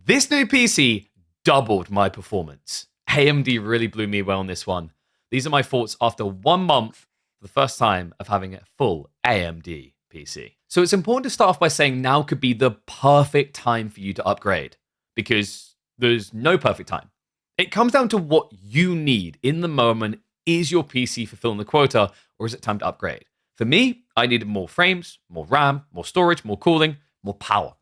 This new PC doubled my performance. AMD really blew me away on this one. These are my thoughts after 1 month, for the first time, of having a full AMD PC. So it's important to start off by saying now could be the perfect time for you to upgrade, because there's no perfect time. It comes down to what you need in the moment. Is your PC fulfilling the quota, or is it time to upgrade? For me, I needed more frames, more RAM, more storage, more cooling, more power.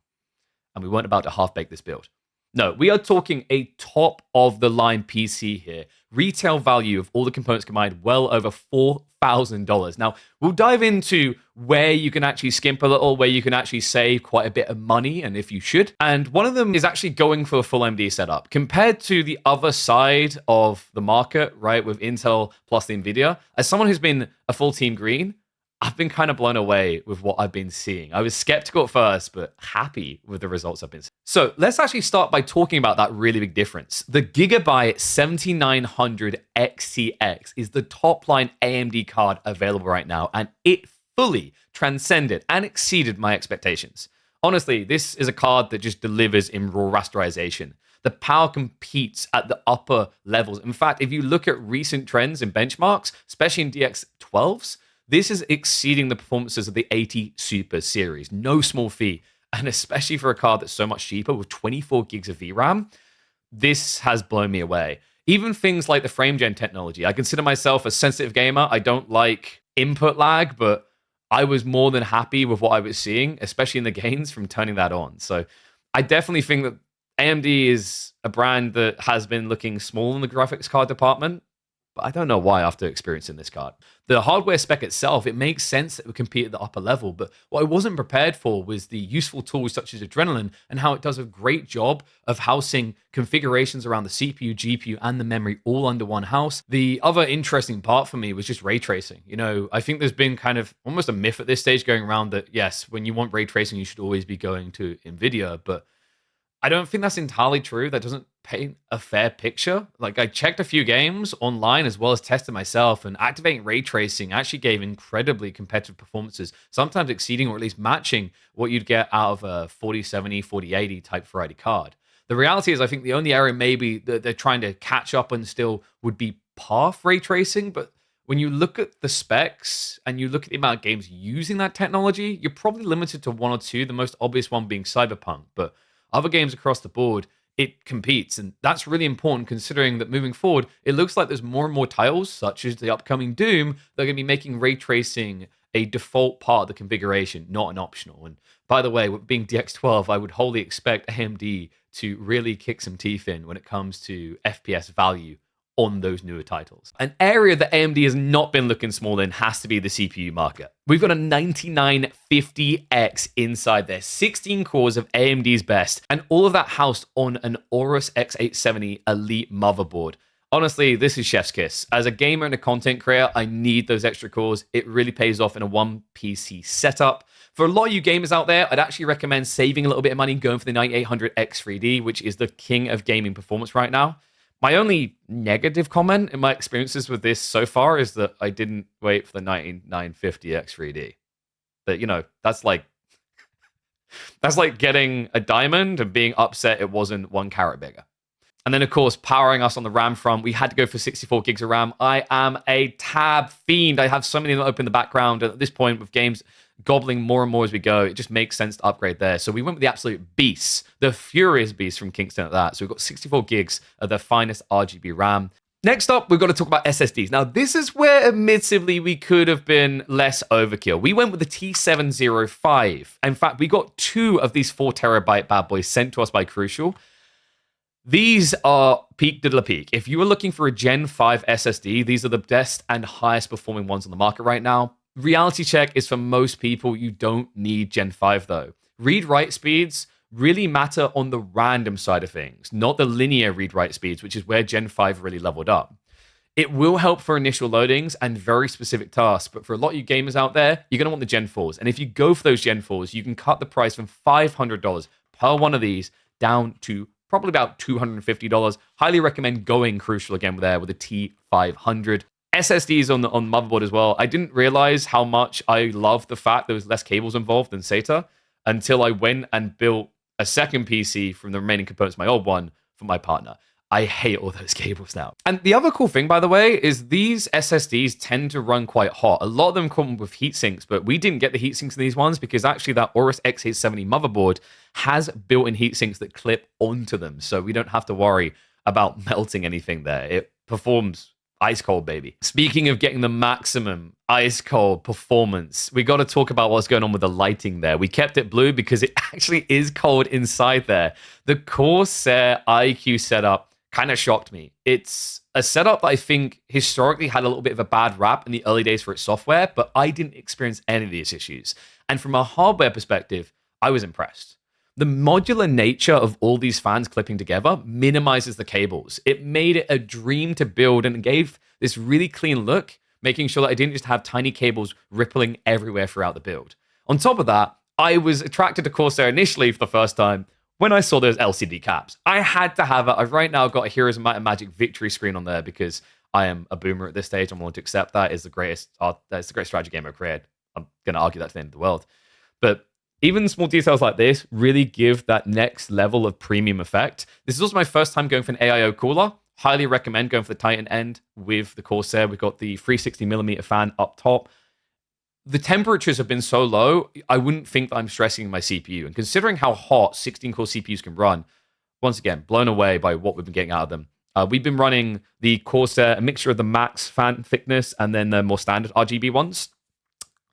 And we weren't about to half-bake this build. No, we are talking a top-of-the-line PC here. Retail value of all the components combined, well over $4,000. Now, we'll dive into where you can actually skimp a little, where you can actually save quite a bit of money, and if you should. And one of them is actually going for a full AMD setup. Compared to the other side of the market, right, with Intel plus the NVIDIA, as someone who's been a full Team Green, I've been kind of blown away with what I've been seeing. I was skeptical at first, but happy with the results I've been seeing. So let's actually start by talking about that really big difference. The Gigabyte 7900 XTX is the top line AMD card available right now, and it fully transcended and exceeded my expectations. Honestly, this is a card that just delivers in raw rasterization. The power competes at the upper levels. In fact, if you look at recent trends and benchmarks, especially in DX12s, this is exceeding the performances of the 80 Super series. No small feat. And especially for a card that's so much cheaper with 24 gigs of VRAM, this has blown me away. Even things like the frame gen technology. I consider myself a sensitive gamer. I don't like input lag, but I was more than happy with what I was seeing, especially in the gains from turning that on. So I definitely think that AMD is a brand that has been looking small in the graphics card department. But I don't know why after experiencing this card. The hardware spec itself, it makes sense that it would compete at the upper level, but what I wasn't prepared for was the useful tools such as Adrenaline and how it does a great job of housing configurations around the CPU, GPU, and the memory all under one house. The other interesting part for me was just ray tracing. You know, I think there's been kind of almost a myth at this stage going around that, yes, when you want ray tracing, you should always be going to NVIDIA, but I don't think that's entirely true. That doesn't paint a fair picture. Like, I checked a few games online as well as tested myself, and activating ray tracing actually gave incredibly competitive performances, sometimes exceeding or at least matching what you'd get out of a 4070, 4080 type variety card. The reality is, I think the only area maybe that they're trying to catch up on still would be path ray tracing, but when you look at the specs and you look at the amount of games using that technology, you're probably limited to one or two, the most obvious one being Cyberpunk, but other games across the board, it competes. And that's really important considering that moving forward, it looks like there's more and more titles, such as the upcoming Doom, that are going to be making ray tracing a default part of the configuration, not an optional. And by the way, with being DX12, I would wholly expect AMD to really kick some teeth in when it comes to FPS value on those newer titles. An area that AMD has not been looking small in has to be the CPU market. We've got a 9950X inside there, 16 cores of AMD's best, and all of that housed on an Aorus X870 Elite motherboard. Honestly, this is chef's kiss. As a gamer and a content creator, I need those extra cores. It really pays off in a one PC setup. For a lot of you gamers out there, I'd actually recommend saving a little bit of money, going for the 9800X3D, which is the king of gaming performance right now. My only negative comment in my experiences with this so far is that I didn't wait for the 9950X3D. But, you know, that's like getting a diamond and being upset it wasn't 1 carat bigger. And then, of course, powering us on the RAM front, we had to go for 64 gigs of RAM. I am a tab fiend. I have so many of them open in the background. And at this point, with games gobbling more and more as we go, it just makes sense to upgrade there. So we went with the absolute beast, the furious beast from Kingston at that. So we've got 64 gigs of the finest RGB RAM. Next up, we've got to talk about SSDs. Now, this is where, admittedly, we could have been less overkill. We went with the T705. In fact, we got 2 of these 4 terabyte bad boys sent to us by Crucial. These are peak de la peak. If you were looking for a Gen 5 SSD, these are the best and highest performing ones on the market right now. Reality check is for most people, you don't need Gen 5 though. Read-write speeds really matter on the random side of things, not the linear read-write speeds, which is where Gen 5 really leveled up. It will help for initial loadings and very specific tasks, but for a lot of you gamers out there, you're going to want the Gen 4s. And if you go for those Gen 4s, you can cut the price from $500 per one of these down to probably about $250. Highly recommend going Crucial again there with a T500. SSDs on motherboard as well. I didn't realize how much I love the fact there was less cables involved than SATA until I went and built a second PC from the remaining components of my old one for my partner. I hate all those cables now. And the other cool thing, by the way, is these SSDs tend to run quite hot. A lot of them come with heat sinks, but we didn't get the heat sinks in these ones because actually that Aorus X870 motherboard has built-in heat sinks that clip onto them. So we don't have to worry about melting anything there. It performs ice cold, baby. Speaking of getting the maximum ice cold performance, we got to talk about what's going on with the lighting there. We kept it blue because it actually is cold inside there. The Corsair iCUE setup kind of shocked me. It's a setup that I think historically had a little bit of a bad rap in the early days for its software, but I didn't experience any of these issues. And from a hardware perspective, I was impressed. The modular nature of all these fans clipping together minimizes the cables. It made it a dream to build and gave this really clean look, making sure that I didn't just have tiny cables rippling everywhere throughout the build. On top of that, I was attracted to Corsair initially for the first time when I saw those LCD caps. I had to have it. I've right now got a Heroes of Might and Magic victory screen on there because I am a boomer at this stage. I'm willing to accept that. It's the greatest strategy game I've created. I'm going to argue that to the end of the world. But even small details like this really give that next level of premium effect. This is also my first time going for an AIO cooler. Highly recommend going for the Titan end with the Corsair. We've got the 360mm fan up top. The temperatures have been so low, I wouldn't think that I'm stressing my CPU. And considering how hot 16-core CPUs can run, once again, blown away by what we've been getting out of them. We've been running the Corsair, a mixture of the max fan thickness and then the more standard RGB ones.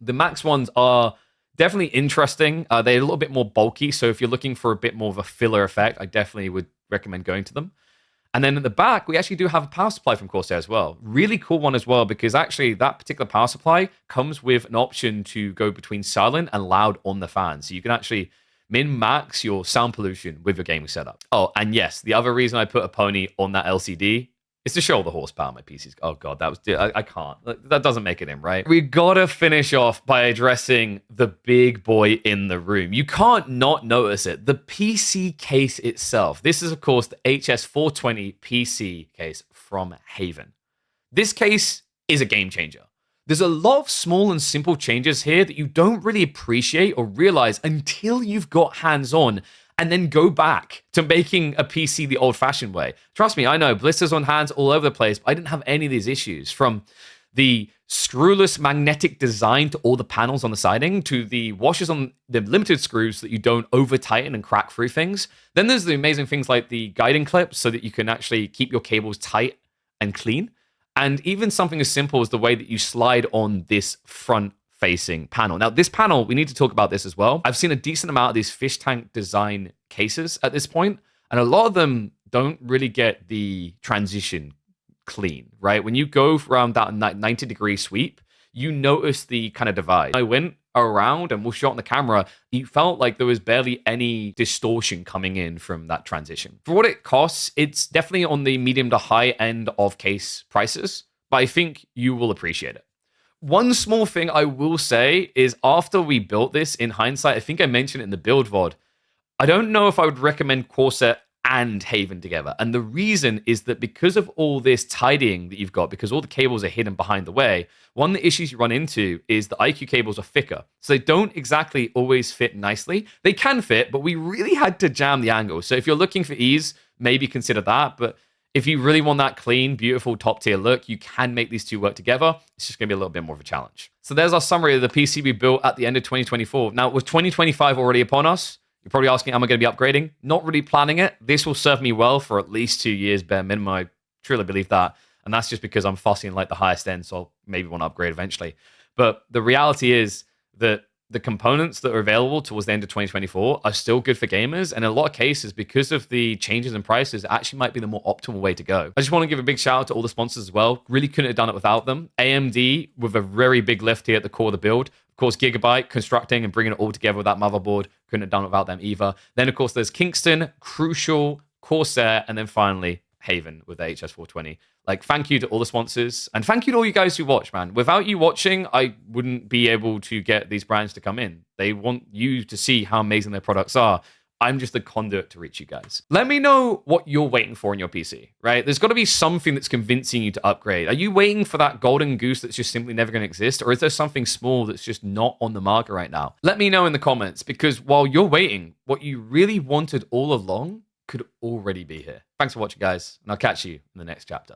The max ones are definitely interesting. They're a little bit more bulky, so if you're looking for a bit more of a filler effect, I definitely would recommend going to them. And then at the back, we actually do have a power supply from Corsair as well. Really cool one as well, because actually that particular power supply comes with an option to go between silent and loud on the fan. So you can actually min-max your sound pollution with your gaming setup. Oh, and yes, the other reason I put a pony on that LCD is to show all the horsepower my PC's. Oh God, I can't. That doesn't make it in, right? We gotta finish off by addressing the big boy in the room. You can't not notice it. The PC case itself. This is, of course, the HS420 PC case from HAVN. This case is a game changer. There's a lot of small and simple changes here that you don't really appreciate or realize until you've got hands-on and then go back to making a PC the old-fashioned way. Trust me, I know, blisters on hands all over the place, but I didn't have any of these issues. From the screwless magnetic design to all the panels on the siding, to the washers on the limited screws so that you don't over-tighten and crack through things. Then there's the amazing things like the guiding clips so that you can actually keep your cables tight and clean. And even something as simple as the way that you slide on this front-facing panel. Now, this panel, we need to talk about this as well. I've seen a decent amount of these fish tank design cases at this point, and a lot of them don't really get the transition clean, right? When you go around that 90-degree sweep, you notice the kind of divide. I went around and we'll show it on the camera, you felt like there was barely any distortion coming in from that transition. For what it costs, it's definitely on the medium to high end of case prices, but I think you will appreciate it. One small thing I will say is after we built this, in hindsight, I think I mentioned it in the build VOD, I don't know if I would recommend Corsair and HAVN together. And the reason is that because of all this tidying that you've got, because all the cables are hidden behind the way, one of the issues you run into is the iCUE cables are thicker. So they don't exactly always fit nicely. They can fit, but we really had to jam the angle. So if you're looking for ease, maybe consider that. But if you really want that clean, beautiful, top-tier look, you can make these two work together. It's just going to be a little bit more of a challenge. So there's our summary of the PC we built at the end of 2024. Now, with 2025 already upon us, you're probably asking, am I going to be upgrading? Not really planning it. This will serve me well for at least 2 years, bare minimum. I truly believe that. And that's just because I'm fussy in like the highest end, so I'll maybe want to upgrade eventually. But the reality is that the components that are available towards the end of 2024 are still good for gamers. And in a lot of cases, because of the changes in prices, it actually might be the more optimal way to go. I just want to give a big shout out to all the sponsors as well. Really couldn't have done it without them. AMD with a very big lift here at the core of the build. Of course, Gigabyte constructing and bringing it all together with that motherboard. Couldn't have done it without them either. Then, of course, there's Kingston, Crucial, Corsair, and then finally HAVN with the HS420. Like, thank you to all the sponsors, and thank you to all you guys who watch, man. Without you watching, I wouldn't be able to get these brands to come in. They want you to see how amazing their products are. I'm just the conduit to reach you guys. Let me know what you're waiting for in your PC, right? There's got to be something that's convincing you to upgrade. Are you waiting for that golden goose that's just simply never going to exist? Or is there something small that's just not on the market right now? Let me know in the comments, because while you're waiting, what you really wanted all along could already be here. Thanks for watching, guys, and I'll catch you in the next chapter.